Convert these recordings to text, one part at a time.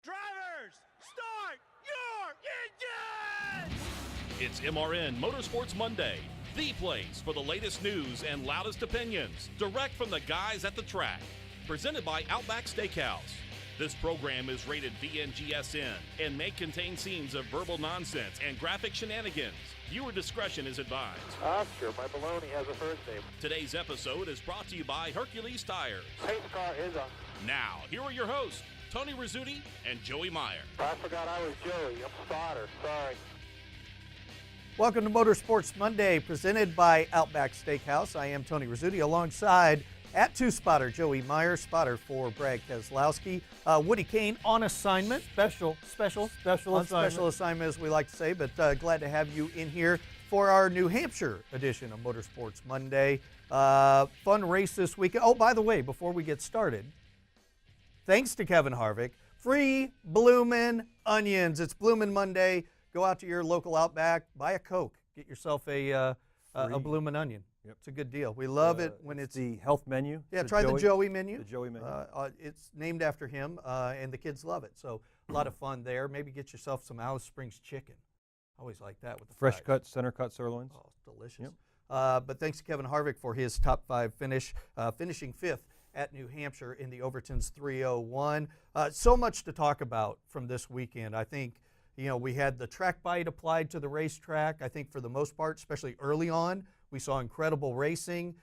Drivers, start your engines! It's MRN Motorsports Monday, the place for the latest news and loudest opinions, direct from the guys at the track. Presented by Outback Steakhouse. This program is rated VNGSN and may contain scenes of verbal nonsense and graphic shenanigans. Viewer discretion is advised. Oscar, my baloney has a first name. Today's episode is brought to you by Hercules Tires. Pace car is on. Now, here are your hosts, Tony Rizzuti and Joey Meier. I forgot I was Joey. I'm Spotter. Sorry. Welcome to Motorsports Monday, presented by Outback Steakhouse. I am Tony Rizzuti, alongside at two-spotter Joey Meier, spotter for Brad Keselowski. Woody Kane on assignment. Special assignment. Special assignment, as we like to say, but glad to have you in here for our New Hampshire edition of Motorsports Monday. Fun race this weekend. Oh, by the way, before we get started, thanks to Kevin Harvick, free bloomin' onions. It's Bloomin' Monday. Go out to your local Outback, buy a Coke, get yourself a bloomin' onion. Yep. It's a good deal. We love it when it's the health menu. Yeah, try the Joey menu. The Joey menu. It's named after him, and the kids love it. So a lot of fun there. Maybe get yourself some Alice Springs chicken. Always like that with the fresh fries. cut, center cut sirloins. Oh, it's delicious. Yep. But thanks to Kevin Harvick for his top 5 finish, finishing 5th at New Hampshire in the Overton's 301. So much to talk about from this weekend. I think, we had the track bite applied to the racetrack. I think for the most part, especially early on, we saw incredible racing.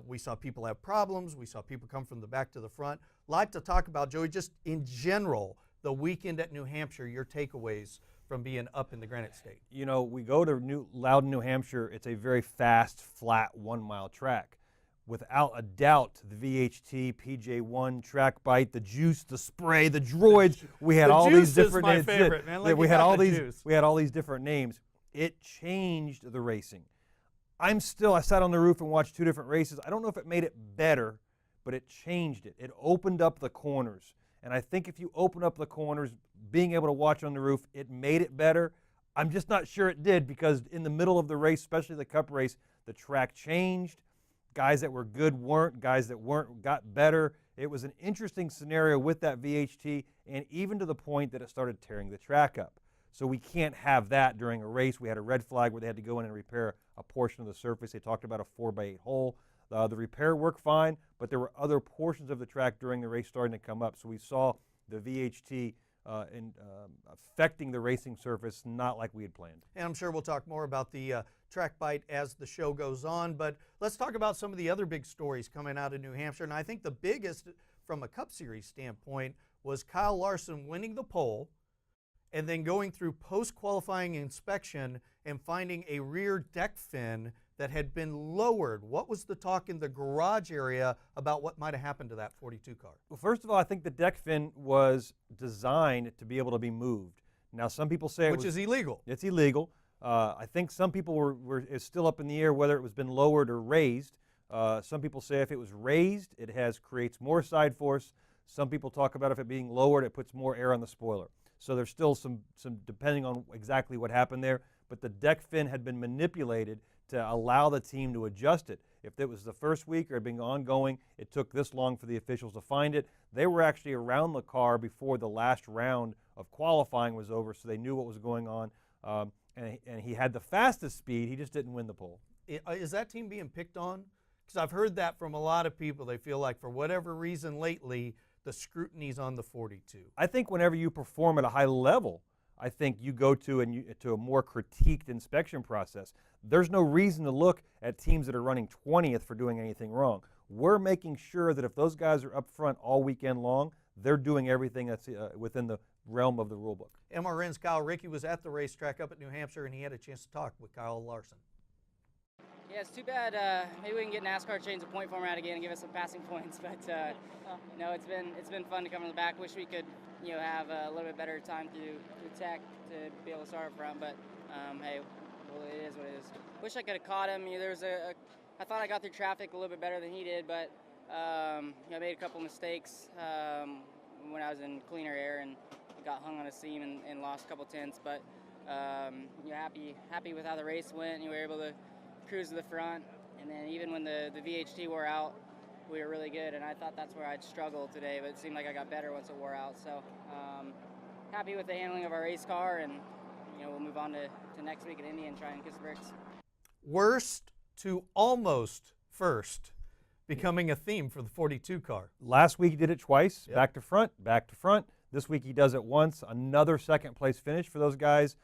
We saw people have problems. We saw people come from the back to the front. A lot to talk about, Joey, just in general, the weekend at New Hampshire, your takeaways from being up in the Granite State. We go to Loudon, New Hampshire. It's a very fast, flat 1 mile track. Without a doubt, the VHT, PJ1, track bite, the juice, the spray, the droids. We had all these different names. Favorite, man. We had all these different names. It changed the racing. I sat on the roof and watched 2 different races. I don't know if it made it better, but it changed it. It opened up the corners. And I think if you open up the corners, being able to watch on the roof, it made it better. I'm just not sure it did, because in the middle of the race, especially the Cup race, the track changed. Guys that were good weren't. Guys that weren't got better. It was an interesting scenario with that VHT, and even to the point that it started tearing the track up. So we can't have that during a race. We had a red flag where they had to go in and repair a portion of the surface. They talked about a 4x8 hole. The repair worked fine, but there were other portions of the track during the race starting to come up. So we saw the VHT affecting the racing surface, not like we had planned. And I'm sure we'll talk more about the track bite as the show goes on, but let's talk about some of the other big stories coming out of New Hampshire. And I think the biggest from a Cup Series standpoint was Kyle Larson winning the pole and then going through post-qualifying inspection and finding a rear deck fin that had been lowered. What was the talk in the garage area about what might have happened to that 42 car? Well, first of all, I think the deck fin was designed to be able to be moved. Now, some people say Which is illegal. It's illegal. I think some people it's still up in the air whether it was been lowered or raised. Some people say if it was raised, it creates more side force. Some people talk about if it being lowered, it puts more air on the spoiler. So there's still some depending on exactly what happened there. But the deck fin had been manipulated to allow the team to adjust it. If it was the first week or had been ongoing, it took this long for the officials to find it. They were actually around the car before the last round of qualifying was over, so they knew what was going on. And he had the fastest speed. He just didn't win the pole. Is that team being picked on? Because I've heard that from a lot of people. They feel like for whatever reason lately, the scrutiny's on the 42. I think whenever you perform at a high level, I think you go to a more critiqued inspection process. There's no reason to look at teams that are running 20th for doing anything wrong. We're making sure that if those guys are up front all weekend long, they're doing everything that's within the realm of the rule book. MRN's Kyle Rickey was at the racetrack up at New Hampshire, and he had a chance to talk with Kyle Larson. Yeah, it's too bad. Maybe we can get NASCAR change the point format again and give us some passing points. But no, it's been fun to come in the back. Wish we could have a little bit better time to attack to be able to start up front. But hey, well, it is what it is. Wish I could have caught him. I thought I got through traffic a little bit better than he did, but I made a couple mistakes when I was in cleaner air and got hung on a seam and lost a couple tenths. But happy with how the race went. You were able to cruise to the front, and then even when the VHT wore out, we were really good, and I thought that's where I'd struggle today, but it seemed like I got better once it wore out. So happy with the handling of our race car, and we'll move on to next week at Indy and try and kiss the bricks. Worst to almost first, becoming a theme for the 42 car. Last week he did it twice, Yep. back to front, back to front. This week he does it once. Another second place finish for those guys.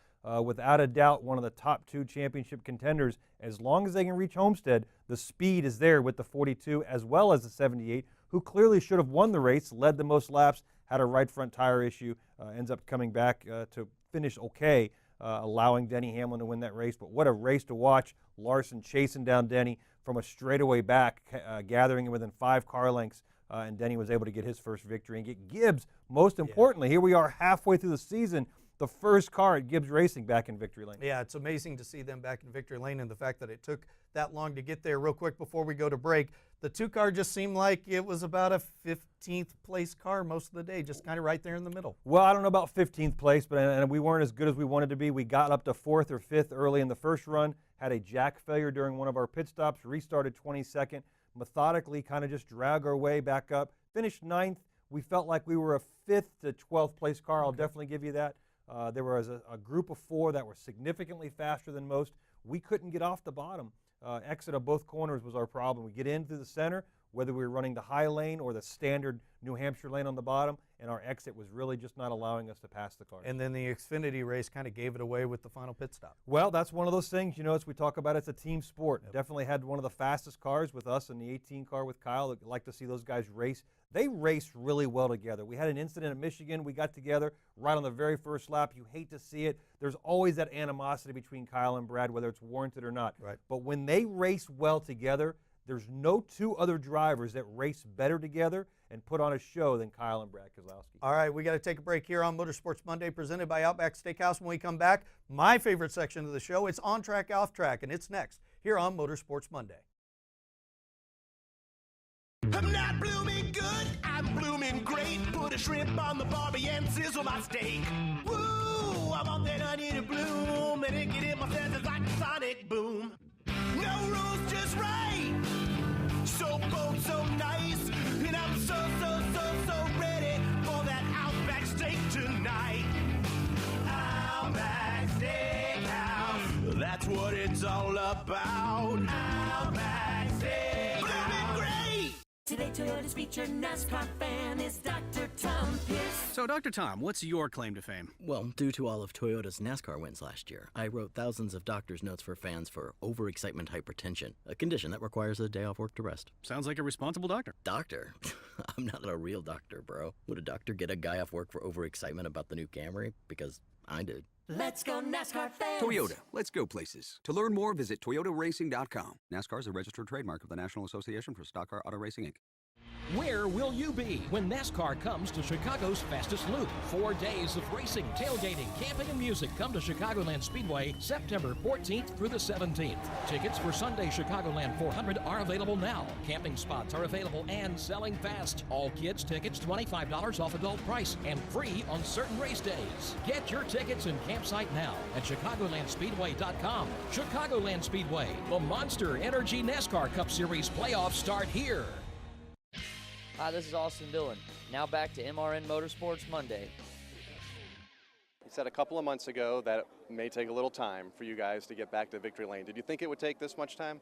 Without a doubt, one of the top 2 championship contenders. As long as they can reach Homestead, the speed is there with the 42 as well as the 78, who clearly should have won the race, led the most laps, had a right front tire issue, ends up coming back to finish okay, allowing Denny Hamlin to win that race. But what a race to watch. Larson chasing down Denny from a straightaway back, gathering him within 5 car lengths, and Denny was able to get his first victory and get Gibbs. Most importantly, here we are halfway through the season, the first car at Gibbs Racing back in victory lane. Yeah, it's amazing to see them back in victory lane, and the fact that it took that long to get there. Real quick before we go to break, the 2 car just seemed like it was about a 15th place car most of the day, just kind of right there in the middle. Well, I don't know about 15th place, but and we weren't as good as we wanted to be. We got up to 4th or 5th early in the first run, had a jack failure during one of our pit stops, restarted 22nd, methodically kind of just drag our way back up, finished 9th. We felt like we were a 5th to 12th place car. I'll definitely give you that. There was a group of 4 that were significantly faster than most. We couldn't get off the bottom. Exit of both corners was our problem. We get in through the center, whether we were running the high lane or the standard New Hampshire lane on the bottom, and our exit was really just not allowing us to pass the cars. And then the Xfinity race kind of gave it away with the final pit stop. Well, that's one of those things, as we talk about, it's a team sport. Yep. Definitely had one of the fastest cars with us in the 18 car with Kyle. I'd like to see those guys race. They race really well together. We had an incident at Michigan. We got together right on the very first lap. You hate to see it. There's always that animosity between Kyle and Brad, whether it's warranted or not. Right. But when they race well together, there's no 2 other drivers that race better together and put on a show than Kyle and Brad Keselowski. All right, we got to take a break here on Motorsports Monday, presented by Outback Steakhouse. When we come back, my favorite section of the show, it's On Track, Off Track, and it's next here on Motorsports Monday. I'm not blooming good, I'm blooming great. Put a shrimp on the barbie and sizzle my steak. Woo, I want that onion to bloom, and it get in my senses like a sonic boom. No rules, just right. So bold, so nice, and I'm so ready for that Outback steak tonight. Outback Steakhouse, that's what it's all about. Outback Steakhouse. Blooming great. Today Toyota's featured NASCAR fan is Dr. Tom Pierce. So, Dr. Tom, what's your claim to fame? Well, due to all of Toyota's NASCAR wins last year, I wrote thousands of doctor's notes for fans for overexcitement hypertension, a condition that requires a day off work to rest. Sounds like a responsible doctor. Doctor? I'm not a real doctor, bro. Would a doctor get a guy off work for overexcitement about the new Camry? Because I did. Let's go NASCAR fans. Toyota, let's go places. To learn more, visit toyotaracing.com. NASCAR is a registered trademark of the National Association for Stock Car Auto Racing, Inc. Where will you be when NASCAR comes to Chicago's fastest loop? 4 days of racing, tailgating, camping, and music come to Chicagoland Speedway September 14th through the 17th. Tickets for Sunday Chicagoland 400 are available now. Camping spots are available and selling fast. All kids' tickets $25 off adult price and free on certain race days. Get your tickets and campsite now at ChicagolandSpeedway.com. Chicagoland Speedway, the Monster Energy NASCAR Cup Series playoffs start here. Hi, this is Austin Dillon. Now back to MRN Motorsports Monday. You said a couple of months ago that it may take a little time for you guys to get back to victory lane. Did you think it would take this much time?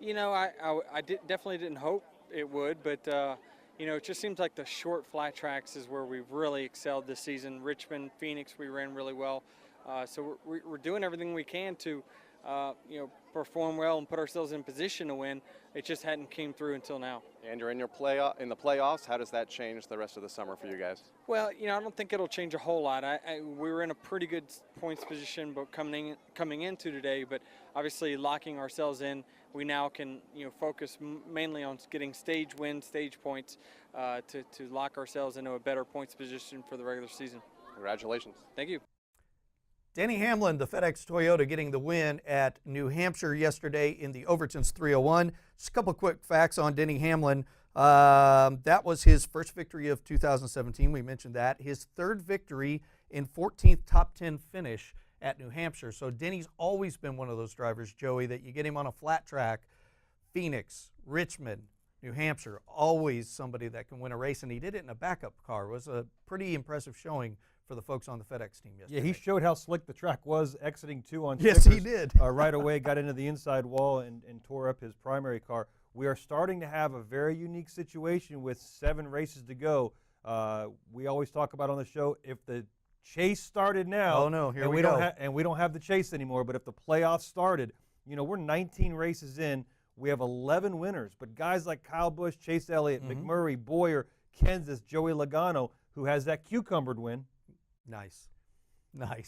Definitely didn't hope it would, but it just seems like the short flat tracks is where we've really excelled this season. Richmond, Phoenix, we ran really well. So we're doing everything we can to perform well and put ourselves in position to win. It just hadn't came through until now. And you're in the playoffs. How does that change the rest of the summer for you guys? Well, I don't think it'll change a whole lot. We were in a pretty good points position, but coming into today. But obviously, locking ourselves in, we now can focus mainly on getting stage wins, stage points, to lock ourselves into a better points position for the regular season. Congratulations. Thank you. Danny Hamlin, the FedEx Toyota, getting the win at New Hampshire yesterday in the Overton's 301. Just a couple of quick facts on Denny Hamlin. That was his first victory of 2017. We mentioned that. His third victory in 14th top 10 finish at New Hampshire. So Denny's always been one of those drivers, Joey, that you get him on a flat track, Phoenix, Richmond, New Hampshire, always somebody that can win a race, and he did it in a backup car. It was a pretty impressive showing for the folks on the FedEx team yesterday. Yeah, he showed how slick the track was exiting 2 on Yes, stickers. he did. Right away, got into the inside wall and tore up his primary car. We are starting to have a very unique situation with 7 races to go. We always talk about on the show, if the chase started now, oh no, here and we go. And we don't have the chase anymore, but if the playoffs started, we're 19 races in. We have 11 winners, but guys like Kyle Busch, Chase Elliott, McMurray, Boyer, Kenseth, Joey Logano, who has that cucumbered win. Nice.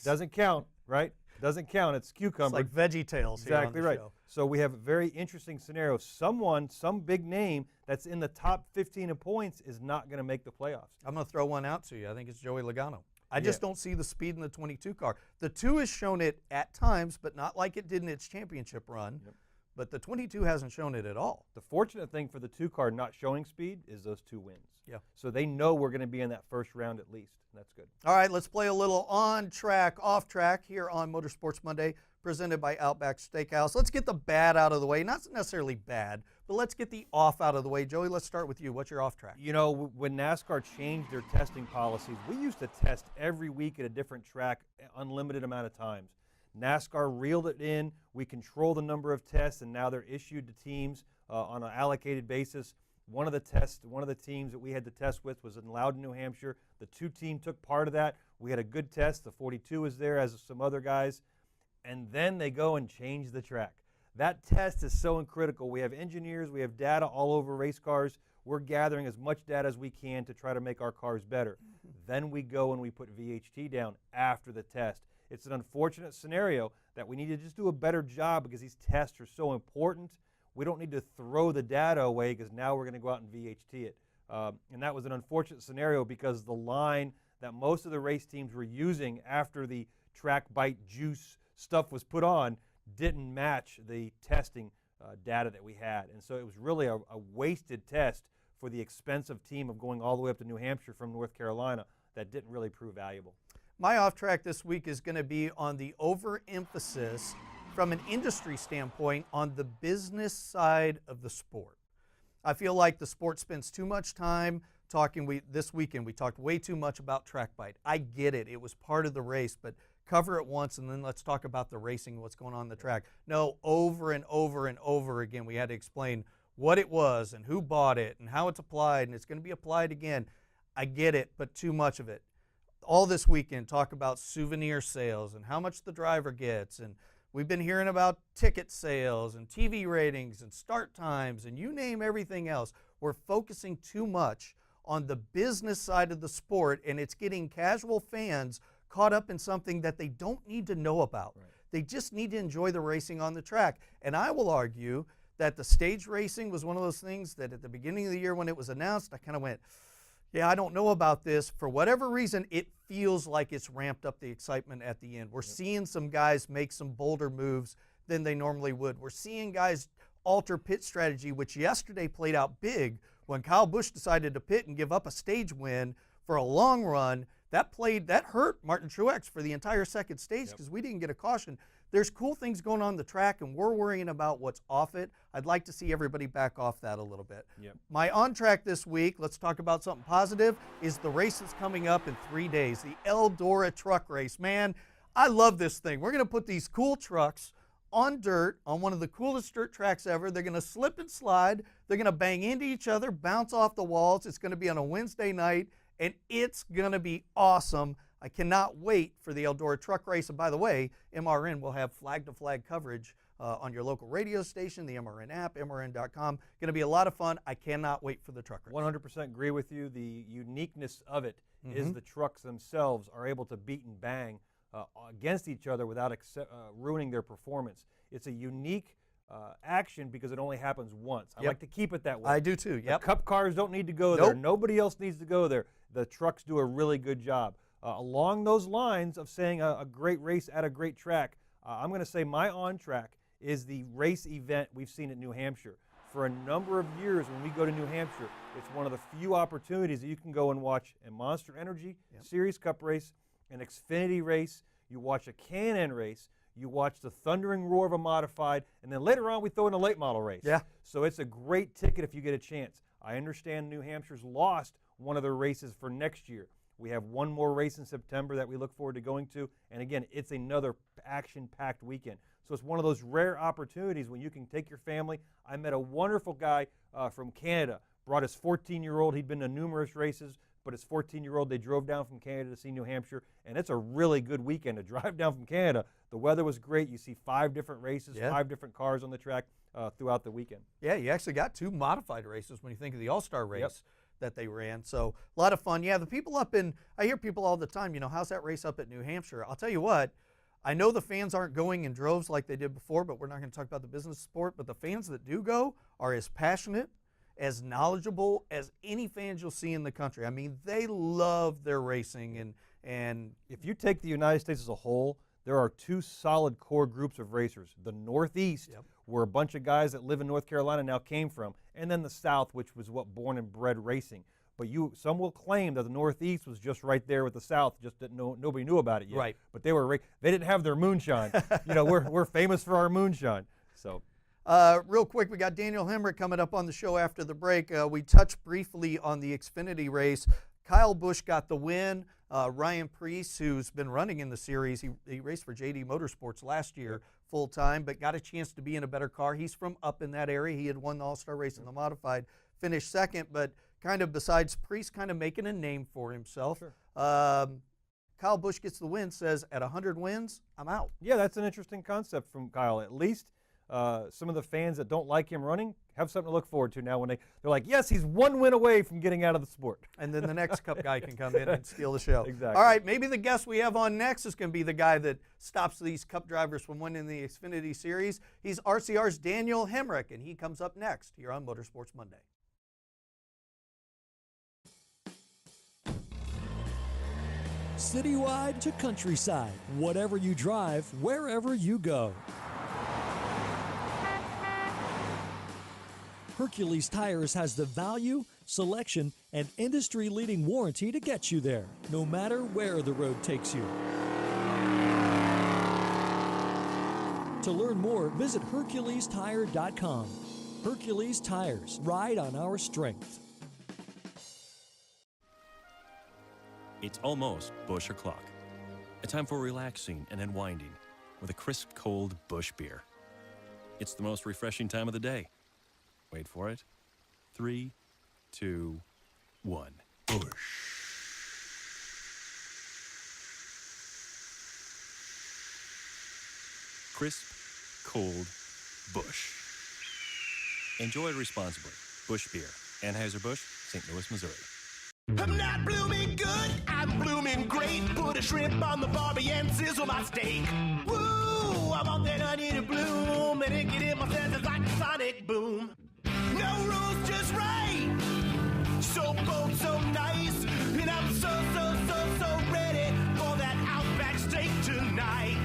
Doesn't count, right? Doesn't count. It's cucumbered. It's like Veggie Tales here exactly on the right. show. So we have a very interesting scenario. Some big name that's in the top 15 of points is not going to make the playoffs. I'm going to throw one out to you. I think it's Joey Logano. I just don't see the speed in the 22 car. The 2 has shown it at times, but not like it did in its championship run. Yep. But the 22 hasn't shown it at all. The fortunate thing for the 2 car not showing speed is those 2 wins. Yeah. So they know we're going to be in that first round at least. That's good. All right, let's play a little on track, off track here on Motorsports Monday, presented by Outback Steakhouse. Let's get the bad out of the way. Not necessarily bad, but let's get the off out of the way. Joey, let's start with you. What's your off track? When NASCAR changed their testing policies, we used to test every week at a different track, unlimited amount of times. NASCAR reeled it in. We control the number of tests, and now they're issued to teams on an allocated basis. One of the teams that we had to test with was in Loudon, New Hampshire. The 2 team took part of that. We had a good test. The 42 was there, as some other guys. And then they go and change the track. That test is so critical. We have engineers, we have data all over race cars. We're gathering as much data as we can to try to make our cars better. Then we go and we put VHT down after the test. It's an unfortunate scenario that we need to just do a better job because these tests are so important. We don't need to throw the data away because now we're going to go out and VHT it. And that was an unfortunate scenario because the line that most of the race teams were using after the track bite juice stuff was put on didn't match the testing data that we had. And so it was really a wasted test for the expensive team of going all the way up to New Hampshire from North Carolina that didn't really prove valuable. My off track this week is going to be on the overemphasis from an industry standpoint on the business side of the sport. I feel like the sport spends too much time talking. This weekend we talked way too much about track bite. I get it. It was part of the race, but cover it once and then let's talk about the racing, what's going on the track. No, over and over and over again we had to explain what it was and who bought it and how it's applied, and it's going to be applied again. I get it, but too much of it. All this weekend talk about souvenir sales and how much the driver gets, and we've been hearing about ticket sales and TV ratings and start times and you name everything else. We're focusing too much on the business side of the sport, and it's getting casual fans caught up in something that they don't need to know about. Right. They just need to enjoy the racing on the track. And I will argue that the stage racing was one of those things that at the beginning of the year when it was announced, I kind of went, yeah, I don't know about this. For whatever reason, it feels like it's ramped up the excitement at the end. We're seeing some guys make some bolder moves than they normally would. We're seeing guys alter pit strategy, which yesterday played out big when Kyle Busch decided to pit and give up a stage win for a long run. That hurt Martin Truex for the entire second stage because we didn't get a caution. There's cool things going on the track, and we're worrying about what's off it. I'd like to see everybody back off that a little bit. Yep. My on track this week, let's talk about something positive, is the race that's coming up in 3 days, the Eldora truck race. Man, I love this thing. We're going to put these cool trucks on dirt, on one of the coolest dirt tracks ever. They're going to slip and slide. They're going to bang into each other, bounce off the walls. It's going to be on a Wednesday night, and it's going to be awesome. I cannot wait for the Eldora truck race. And by the way, MRN will have flag-to-flag coverage on your local radio station, the MRN app, MRN.com. Going to be a lot of fun. I cannot wait for the truck race. 100% agree with you. The uniqueness of it is the trucks themselves are able to beat and bang against each other without ruining their performance. It's a unique action because it only happens once. I like to keep it that way. I do too. The Cup cars don't need to go there. Nobody else needs to go there. The trucks do a really good job. Along those lines of saying a great race at a great track, I'm going to say my on track is the race event we've seen at New Hampshire. For a number of years when we go to New Hampshire, it's one of the few opportunities that you can go and watch a Monster Energy Series Cup race, an Xfinity race, you watch a Can-Am race, You watch the thundering roar of a modified, and then later on we throw in a late model race. Yeah. So it's a great ticket if you get a chance. I understand New Hampshire's lost one of their races for next year. We have one more race in September that we look forward to going to, and again, it's another action-packed weekend. So it's one of those rare opportunities when you can take your family. I met a wonderful guy from Canada, brought his 14-year-old. He'd been to numerous races, but his 14-year-old, they drove down from Canada to see New Hampshire, and it's a really good weekend to drive down from Canada. The weather was great. You see 5 different races, 5 different cars on the track throughout the weekend. Yeah, you actually got 2 modified races when you think of the All-Star race that they ran. So a lot of fun. Yeah, the people up in, I hear people all the time, how's that race up at New Hampshire? I'll tell you what, I know the fans aren't going in droves like they did before, but we're not going to talk about the business sport, but the fans that do go are as passionate, as knowledgeable as any fans you'll see in the country. I mean, they love their racing. And if you take the United States as a whole, there are 2 solid core groups of racers. The Northeast, where a bunch of guys that live in North Carolina now came from, and then the South, which was what born and bred racing. But some will claim that the Northeast was just right there with the South, just that nobody knew about it yet. Right. But they didn't have their moonshine. We're famous for our moonshine. So. Real quick, we got Daniel Hemric coming up on the show after the break. We touched briefly on the Xfinity race. Kyle Busch got the win. Ryan Preece, who's been running in the series, he raced for JD Motorsports last year full-time, but got a chance to be in a better car. He's from up in that area. He had won the All-Star race in the modified, finished second, but kind of besides Preece kind of making a name for himself. Sure. Kyle Busch gets the win, says at 100 wins, I'm out. Yeah, that's an interesting concept from Kyle. At least some of the fans that don't like him running have something to look forward to now when they're like, yes, he's 1 win away from getting out of the sport. And then the next Cup guy can come in and steal the show. Exactly. All right, maybe the guest we have on next is going to be the guy that stops these Cup drivers from winning the Xfinity Series. He's RCR's Daniel Hemric, and he comes up next here on Motorsports Monday. Citywide to countryside, whatever you drive, wherever you go. Hercules Tires has the value, selection, and industry-leading warranty to get you there, no matter where the road takes you. To learn more, visit HerculesTire.com. Hercules Tires, ride on our strength. It's almost Busch o'clock. A time for relaxing and unwinding with a crisp, cold Busch beer. It's the most refreshing time of the day. Wait for it. 3, 2, 1. Busch. Crisp, cold Busch. Enjoy responsibly. Busch Beer. Anheuser-Busch, St. Louis, Missouri. I'm not blooming good, I'm blooming great. Put a shrimp on the barbie and sizzle my steak. Woo, I want that onion to bloom, and it get in my senses like a sonic boom. No rules, just right. So bold, so nice, and I'm so ready for that Outback steak tonight.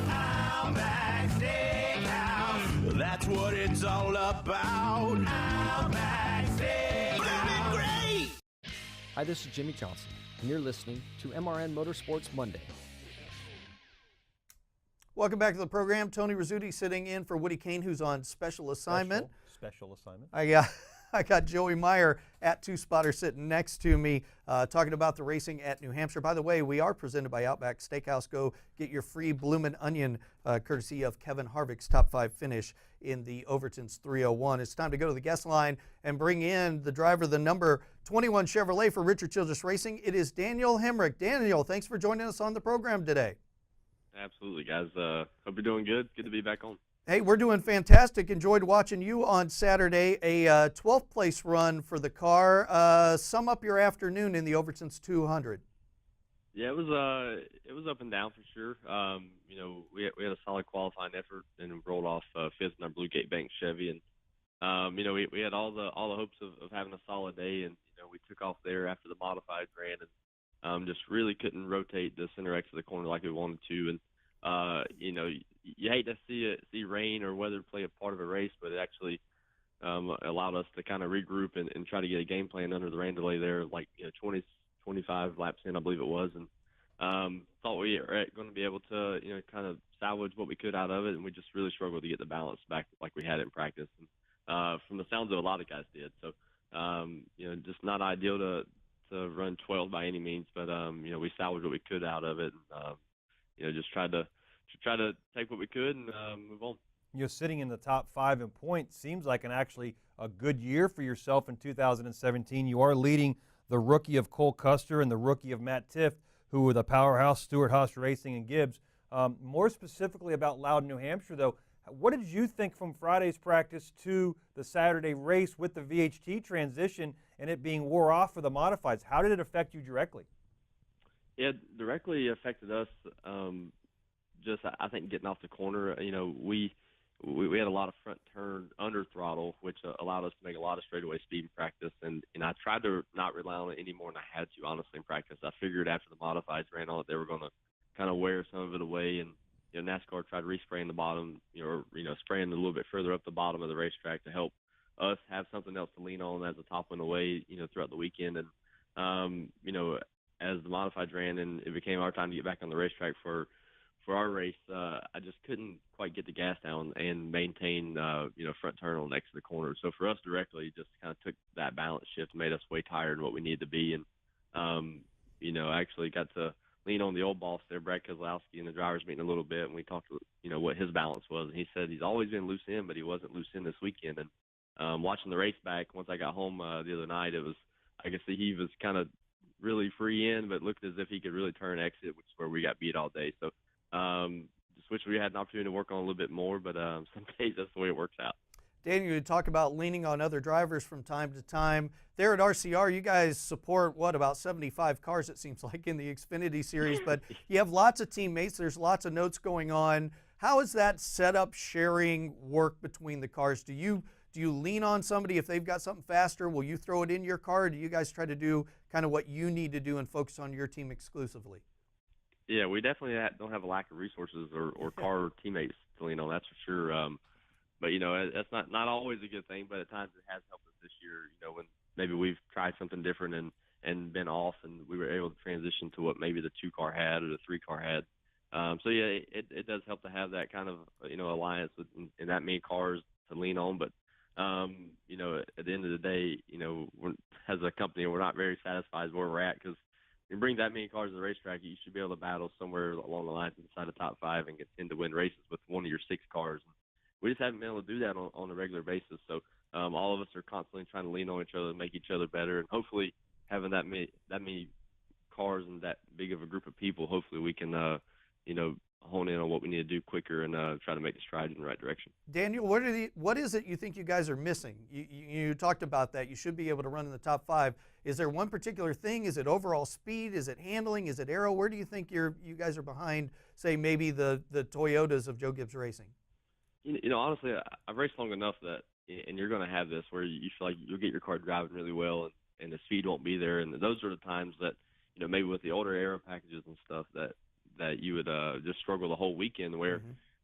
Outback Steakhouse, that's what it's all about. Outback Steakhouse, blooming great. Hi, this is Jimmy Johnson, and you're listening to MRN Motorsports Monday. Welcome back to the program. Tony Rizzuti sitting in for Woody Kane, who's on special assignment. Special assignment. I got Joey Meier at Two Spotter sitting next to me, talking about the racing at New Hampshire. By the way, we are presented by Outback Steakhouse. Go get your free bloomin' onion, courtesy of Kevin Harvick's top 5 finish in the Overton's 301. It's time to go to the guest line and bring in the driver, the number 21 Chevrolet for Richard Childress Racing. It is Daniel Hemric. Daniel, thanks for joining us on the program today. Absolutely, guys. Hope you're doing good. Good to be back on. Hey, we're doing fantastic. Enjoyed watching you on Saturday. A 12th place run for the car. Sum up your afternoon in the Overton's 200. Yeah, it was up and down for sure. We had a solid qualifying effort and rolled off 5th in our Blue Gate Bank Chevy, and we had all the hopes of having a solid day, and we took off there after the modified ran, and just really couldn't rotate the center X of the corner like we wanted to, and you hate to see rain or weather play a part of a race, but it actually allowed us to kind of regroup and try to get a game plan under the rain delay there, like 20, 25 laps in, I believe it was, and thought we were going to be able to, kind of salvage what we could out of it, and we just really struggled to get the balance back like we had it in practice. And, from the sounds of it, a lot of guys did. So, just not ideal to run 12 by any means, but we salvaged what we could out of it, and just tried to take what we could and move on. Sitting in the top 5 in points seems like actually a good year for yourself in 2017. You are leading the rookie of Cole Custer and the rookie of Matt Tift, who were the powerhouse Stewart Haas Racing and Gibbs. More specifically about Loudon, New Hampshire, though, what did you think from Friday's practice to the Saturday race with the VHT transition and it being wore off for the modifieds? How did it affect you directly? It directly affected us. I think getting off the corner, we had a lot of front turn under throttle, which allowed us to make a lot of straightaway speed in practice. And I tried to not rely on it any more than I had to, honestly, in practice. I figured after the modifieds ran on it, they were going to kind of wear some of it away. And, NASCAR tried respraying the bottom, spraying a little bit further up the bottom of the racetrack to help us have something else to lean on as the top went away, throughout the weekend. And, as the modifieds ran and it became our time to get back on the racetrack for our race, I just couldn't quite get the gas down and maintain, front turn on next to the corner. So for us directly, just kind of took that balance shift, made us way tired of what we needed to be. And, I actually got to lean on the old boss there, Brad Kozlowski, in the driver's meeting a little bit, and we talked, what his balance was. And he said he's always been loose in, but he wasn't loose in this weekend. And watching the race back, once I got home the other night, I guess he was kind of really free in, but looked as if he could really turn exit, which is where we got beat all day. So just wish we had an opportunity to work on a little bit more, but some days that's the way it works out. Daniel, you talk about leaning on other drivers from time to time. There at RCR, you guys support, about 75 cars, it seems like, in the Xfinity Series, but you have lots of teammates. There's lots of notes going on. How is that setup sharing work between the cars? Do you lean on somebody if they've got something faster? Will you throw it in your car, or do you guys try to do kind of what you need to do and focus on your team exclusively? Yeah, we definitely don't have a lack of resources or car teammates to lean on, that's for sure. But, that's not always a good thing, but at times it has helped us this year, when maybe we've tried something different and been off, and we were able to transition to what maybe the 2-car had or the 3-car had. So, yeah, it does help to have that kind of, alliance with, and that many cars to lean on. But, at the end of the day, as a company, we're not very satisfied with where we're at, because you bring that many cars to the racetrack, you should be able to battle somewhere along the lines inside the top 5 and contend to win races with one of your 6 cars. We just haven't been able to do that on a regular basis. So all of us are constantly trying to lean on each other and make each other better. And hopefully having that many cars and that big of a group of people, hopefully we can, hone in on what we need to do quicker and try to make the stride in the right direction. Daniel, what is it you think you guys are missing? You talked about that. You should be able to run in the top 5. Is there one particular thing? Is it overall speed? Is it handling? Is it aero? Where do you think you guys are behind, say, maybe the Toyotas of Joe Gibbs Racing? Honestly, I've raced long enough that, and you're going to have this, where you feel like you'll get your car driving really well and the speed won't be there. And those are the times that, maybe with the older aero packages and stuff that you would just struggle the whole weekend, where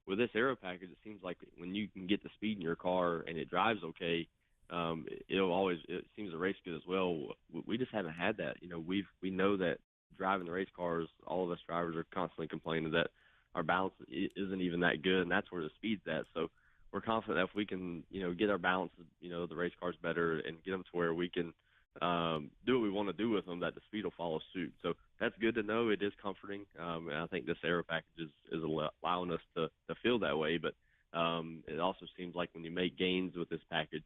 with this aero package, it seems like when you can get the speed in your car and it drives okay, it seems to race good as well. We just haven't had that. We know that driving the race cars, all of us drivers are constantly complaining that our balance isn't even that good, and that's where the speed's at. So we're confident that if we can, get our balance, the race cars better and get them to where we can do what we want to do with them, that the speed will follow suit. So that's good to know. It is comforting, and I think this aero package is allowing us to feel that way. But it also seems like when you make gains with this package,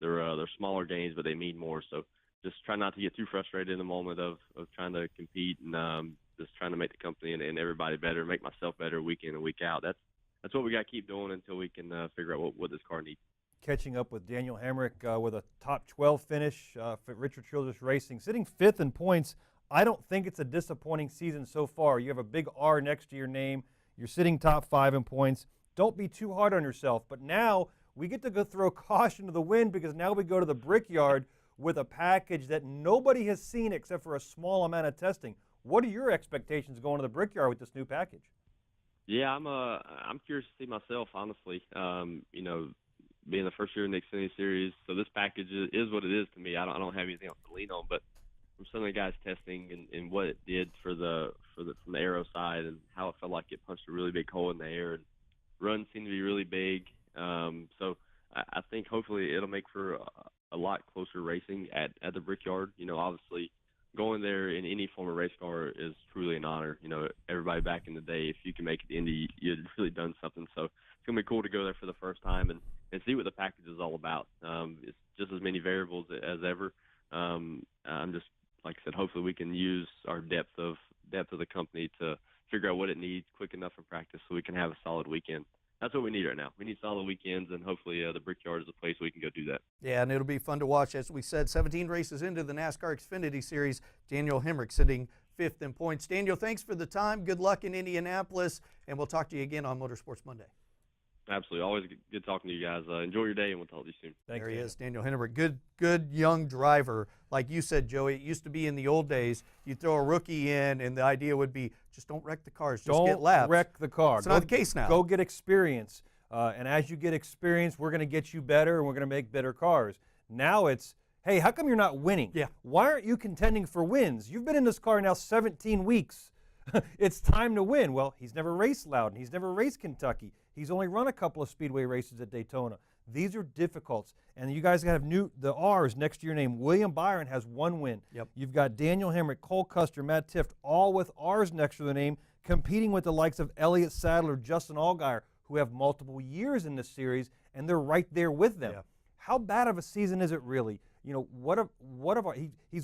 they're smaller gains, but they mean more. So just try not to get too frustrated in the moment of trying to compete and just trying to make the company and everybody better, make myself better week in and week out. That's what we got to keep doing until we can figure out what this car needs. Catching up with Daniel Hemric with a top 12 finish for Richard Childress Racing, sitting 5th in points. I don't think it's a disappointing season so far. You have a big R next to your name. You're sitting top 5 in points. Don't be too hard on yourself. But now we get to go throw caution to the wind, because now we go to the brickyard with a package that nobody has seen except for a small amount of testing. What are your expectations going to the brickyard with this new package? Yeah, I'm curious to see myself, honestly. Being the first year in the Xfinity Series, so this package is what it is to me. I don't have anything else to lean on, but some of the guys testing and what it did from the aero side and how it felt like it punched a really big hole in the air, and runs seemed to be really big. So I think hopefully it'll make for a lot closer racing at the Brickyard. Obviously going there in any form of race car is truly an honor. Everybody back in the day, if you can make it to Indy, you'd really done something. So it's going to be cool to go there for the first time and see what the package is all about. It's just as many variables as ever. I'm just, like I said, hopefully we can use our depth of the company to figure out what it needs quick enough in practice so we can have a solid weekend. That's what we need right now. We need solid weekends, and hopefully the Brickyard is a place we can go do that. Yeah, and it'll be fun to watch. As we said, 17 races into the NASCAR Xfinity Series. Daniel Hemric sitting 5th in points. Daniel, thanks for the time. Good luck in Indianapolis, and we'll talk to you again on Motorsports Monday. Absolutely. Always good talking to you guys. Enjoy your day, and we'll talk to you soon. There he is, Daniel Hemric. Good young driver. Like you said, Joey, it used to be in the old days, you'd throw a rookie in, and the idea would be just don't wreck the cars, just get laps. Don't wreck the car. It's not the case now. Go get experience. And as you get experience, we're going to get you better, and we're going to make better cars. Now it's, hey, how come you're not winning? Yeah. Why aren't you contending for wins? You've been in this car now 17 weeks. It's time to win. Well, he's never raced Loudon. He's never raced Kentucky. He's only run a couple of speedway races at Daytona. These are difficult. And you guys have the R's next to your name. William Byron has 1 win. Yep. You've got Daniel Hemric, Cole Custer, Matt Tifft, all with R's next to their name, competing with the likes of Elliott Sadler, Justin Allgaier, who have multiple years in this series, and they're right there with them. Yeah. How bad of a season is it really? He's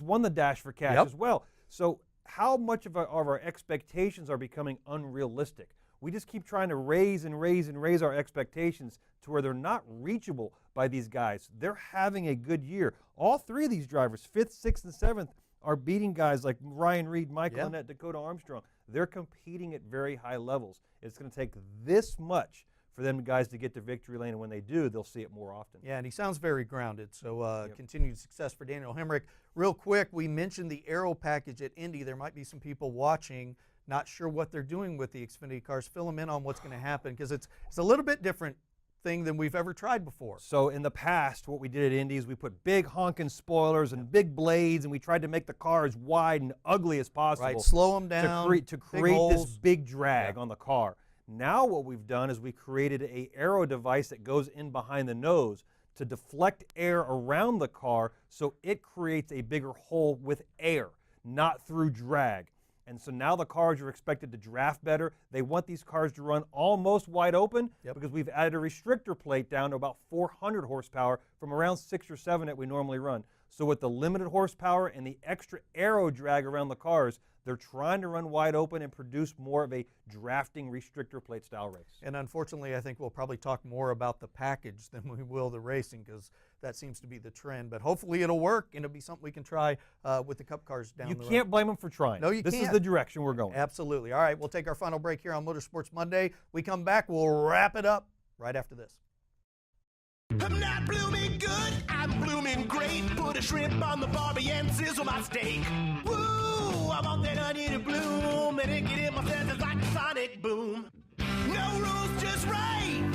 won the Dash for Cash as well. So how much of our expectations are becoming unrealistic? We just keep trying to raise our expectations to where they're not reachable by these guys. They're having a good year. All 3 of these drivers, 5th, 6th, and 7th, are beating guys like Ryan Reed, Michael Annett, Dakota Armstrong. They're competing at very high levels. It's going to take this much for them guys to get to victory lane, and when they do, they'll see it more often. Yeah, and he sounds very grounded, so continued success for Daniel Hemric. Real quick, we mentioned the aero package at Indy. There might be some people watching, not sure what they're doing with the Xfinity cars. Fill them in on what's going to happen, because it's a little bit different thing than we've ever tried before. So in the past, what we did at Indy is we put big honking spoilers and big blades, and we tried to make the car as wide and ugly as possible. Right, slow them down. To create this big drag on the car. Now what we've done is we created a aero device that goes in behind the nose to deflect air around the car, so it creates a bigger hole with air, not through drag. And so now the cars are expected to draft better. They want these cars to run almost wide open because we've added a restrictor plate down to about 400 horsepower from around 6 or 7 that we normally run. So with the limited horsepower and the extra aero drag around the cars, they're trying to run wide open and produce more of a drafting restrictor plate style race. And unfortunately, I think we'll probably talk more about the package than we will the racing, because that seems to be the trend. But hopefully it'll work, and it'll be something we can try with the Cup cars down the road. You can't blame them for trying. No, you can't. This is the direction we're going. Absolutely. All right, we'll take our final break here on Motorsports Monday. We come back, we'll wrap it up right after this. I'm not blooming good, I'm blooming great. Put a shrimp on the barbie and sizzle my steak. Woo, I want that onion to bloom, and it get in my senses like a sonic boom. No rules, just right.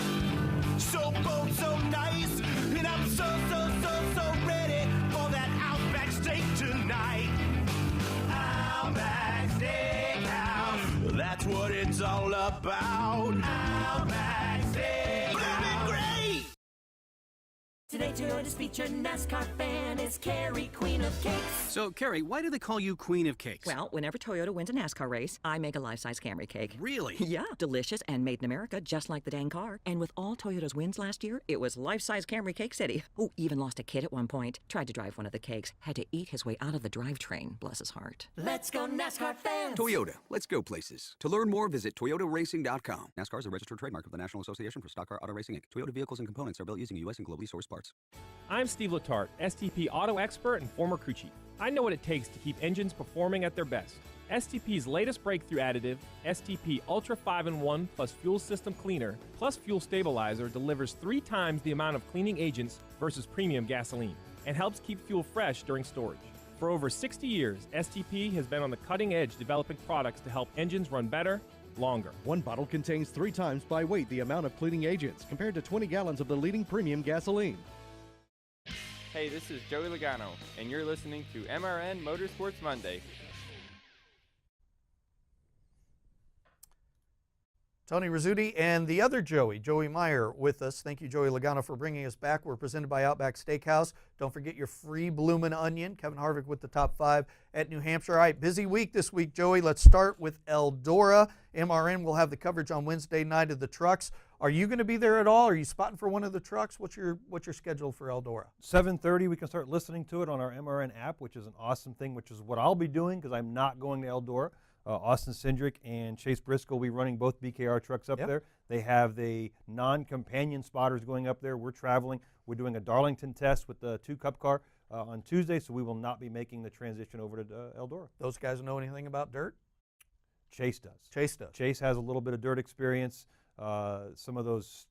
So bold, so nice, and I'm so ready for that Outback steak tonight. Outback Steakhouse, that's what it's all about. Outback Steakhouse, blooming great. Today, Toyota's featured NASCAR fan is Carrie, Queen of Cakes. So, Carrie, why do they call you Queen of Cakes? Well, whenever Toyota wins a NASCAR race, I make a life-size Camry cake. Really? Yeah, delicious and made in America, just like the dang car. And with all Toyota's wins last year, it was life-size Camry Cake City. Oh, even lost a kid at one point. Tried to drive one of the cakes. Had to eat his way out of the drivetrain. Bless his heart. Let's go NASCAR fans! Toyota, let's go places. To learn more, visit toyotaracing.com. NASCAR is a registered trademark of the National Association for Stock Car Auto Racing, Inc. Toyota vehicles and components are built using U.S. and globally sourced parts. I'm Steve Letarte, STP auto expert and former crew chief. I know what it takes to keep engines performing at their best. STP's latest breakthrough additive, STP Ultra 5-in-1 plus Fuel System Cleaner plus Fuel Stabilizer, delivers 3 times the amount of cleaning agents versus premium gasoline and helps keep fuel fresh during storage. For over 60 years, STP has been on the cutting edge developing products to help engines run better, longer. One bottle contains 3 times by weight the amount of cleaning agents compared to 20 gallons of the leading premium gasoline. Hey, this is Joey Logano, and you're listening to MRN Motorsports Monday. Tony Rizzuti and the other Joey Meier, with us. Thank you, Joey Logano, for bringing us back. We're presented by Outback Steakhouse. Don't forget your free bloomin' onion. Kevin Harvick with the top 5 at New Hampshire. All right, busy week this week, Joey. Let's start with Eldora. MRN will have the coverage on Wednesday night of the trucks. Are you going to be there at all? Are you spotting for one of the trucks? What's your schedule for Eldora? 7:30, we can start listening to it on our MRN app, which is an awesome thing, which is what I'll be doing because I'm not going to Eldora. Austin Cindric and Chase Briscoe will be running both BKR trucks up there. They have the non-companion spotters going up there. We're traveling. We're doing a Darlington test with the 2 Cup car on Tuesday, so we will not be making the transition over to Eldora. Those guys know anything about dirt? Chase does. Chase does. Chase has a little bit of dirt experience. Some of those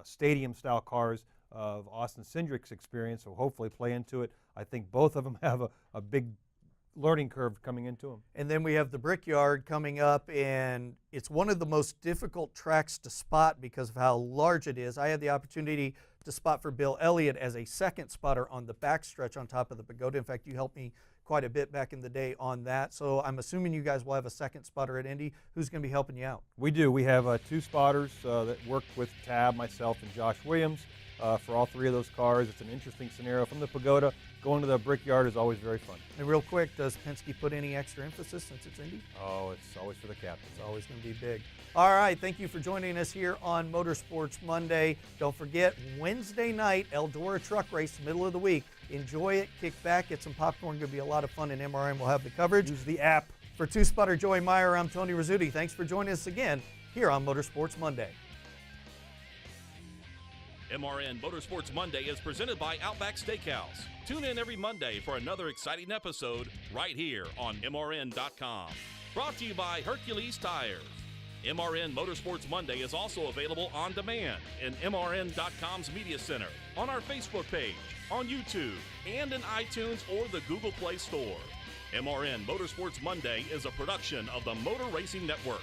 stadium-style cars of Austin Cindric's experience will hopefully play into it. I think both of them have a big learning curve coming into them. And then we have the Brickyard coming up, and it's one of the most difficult tracks to spot because of how large it is. I had the opportunity to spot for Bill Elliott as a second spotter on the backstretch on top of the pagoda. In fact, you helped me quite a bit back in the day on that. So I'm assuming you guys will have a second spotter at Indy. Who's going to be helping you out? We do. We have 2 spotters that work with Tab, myself, and Josh Williams for all 3 of those cars. It's an interesting scenario. From the pagoda, going to the Brickyard is always very fun. And real quick, does Penske put any extra emphasis since it's Indy? Oh, it's always for the captain. It's always going to be big. All right, thank you for joining us here on Motorsports Monday. Don't forget, Wednesday night, Eldora Truck Race, middle of the week. Enjoy it, kick back, get some popcorn. Going to be a lot of fun, and MRN will have the coverage. Use the app. For 2-spotter Joey Meier, I'm Tony Rizzuti. Thanks for joining us again here on Motorsports Monday. MRN Motorsports Monday is presented by Outback Steakhouse. Tune in every Monday for another exciting episode right here on MRN.com. Brought to you by Hercules Tires. MRN Motorsports Monday is also available on demand in MRN.com's Media Center, on our Facebook page, on YouTube, and in iTunes or the Google Play Store. MRN Motorsports Monday is a production of the Motor Racing Network.